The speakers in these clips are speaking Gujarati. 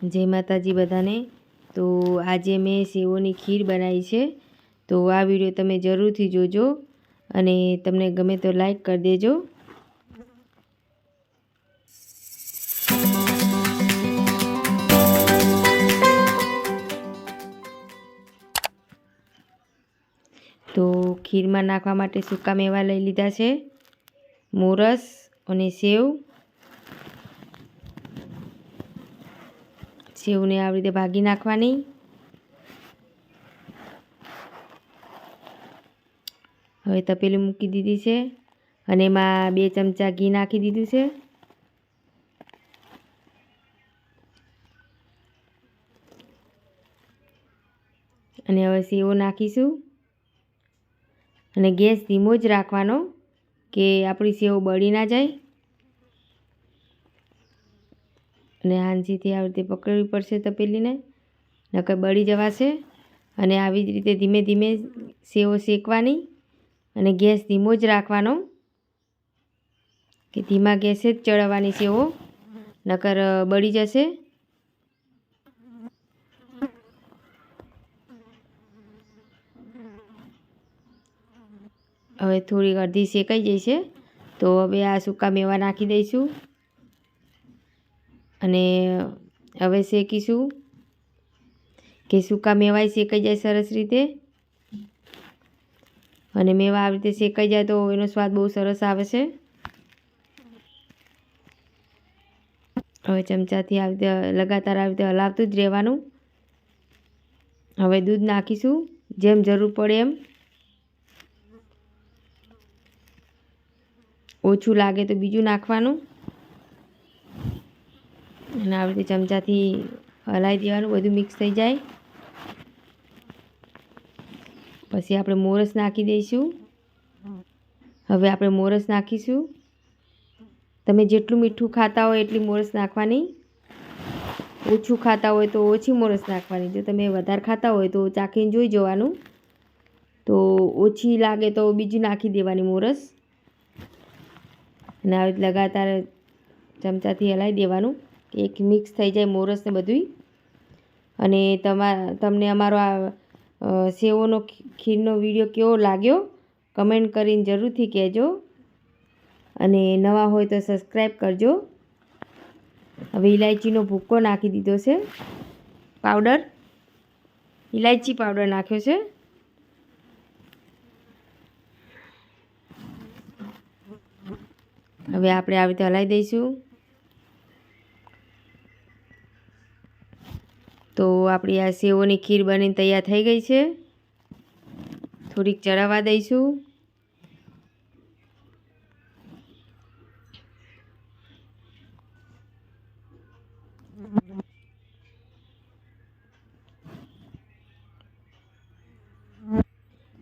જય માતાજી બધાને। તો આજે મેં સેવોની ખીર બનાવી છે, તો આ વિડીયો તમે જરૂરથી જોજો અને તમને ગમે તો લાઈક કરી દેજો। તો ખીરમાં નાખવા માટે સૂકા મેવા લઈ લીધા છે, મોરસ અને સેવને આવી રીતે ભાગી નાખવાની। હવે તપેલી મૂકી દીધી છે અને એમાં 2 ચમચા ઘી નાખી દીધું છે। અને હવે સેવો નાખીશું અને ગેસ ધીમો જ રાખવાનો કે આપણી સેવ બળી ના જાય। અને હાંસીથી આવી રીતે પકડવી પડશે તપેલીને, નકર બળી જવાશે। અને આવી જ રીતે ધીમે ધીમે સેવો શેકવાની અને ગેસ ધીમો જ રાખવાનો કે ધીમા ગેસે જ ચડાવવાની સેવો, નકર બળી જશે। હવે થોડી અડધી શેકાઈ જશે તો હવે આ સૂકા મેવા નાખી દઈશું અને હવે શેકીશું કે સૂકા મેવાય શેકાઈ જાય સરસ રીતે। અને મેવા આવી રીતે શેકાઈ જાય તો એનો સ્વાદ બહુ સરસ આવે છે। હવે ચમચાથી આવી રીતે લગાતાર આવી રીતે હલાવતું જ રહેવાનું। હવે દૂધ નાખીશું જેમ જરૂર પડે એમ, ઓછું લાગે તો બીજું નાખવાનું અને આવી રીતે ચમચાથી હલાવી દેવાનું, બધું મિક્સ થઈ જાય। પછી આપણે મોરસ નાખી દઈશું। હવે આપણે મોરસ નાખીશું, તમે જેટલું મીઠું ખાતા હોય એટલી મોરસ નાખવાની, ઓછું ખાતા હોય તો ઓછી મોરસ નાખવાની। જો તમે વધારે ખાતા હોય તો ચાખીને જોઈ જવાનું, તો ઓછી લાગે તો બીજી નાખી દેવાની મોરસ। અને આવી રીતે લગાતાર ચમચાથી હલાવી દેવાનું કે એક મિક્સ થઈ જાય મોરસ ને બધું। અને તમને અમારો આ સેવોનો ખીરનો વિડીયો કેવો લાગ્યો કમેન્ટ કરીને જરૂરથી કહેજો અને નવા હોય તો સબસ્ક્રાઈબ કરજો। હવે ઇલાયચીનો ભૂક્કો નાખી દીધો છે, પાવડર, ઇલાયચી પાવડર નાખ્યો છે। હવે આપણે આવી રીતે હલાવી દઈશું તો આપણી આ સેવોની ખીર બનીને તૈયાર થઈ ગઈ છે। થોડીક ચડાવવા દઈશું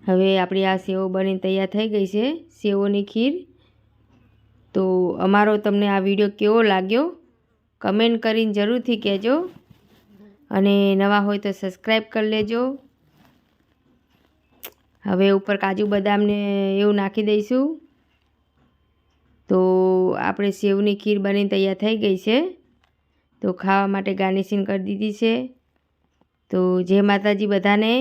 હવે આપણી આ સેવ બનીને તૈયાર થઈ ગઈ છે, સેવોની ખીર। તો અમારો તમને આ વિડીયો કેવો લાગ્યો કમેન્ટ કરીને જરૂરથી કહેજો અને નવા હોય તો સબસ્ક્રાઈબ કરી લેજો। હવે ઉપર કાજુ બદામને એવું નાખી દઈશું તો આપણે સેવની ખીર બનીને તૈયાર થઈ ગઈ છે। તો ખાવા માટે ગાર્નિશિંગ કરી દીધી છે। તો જય માતાજી બધાને।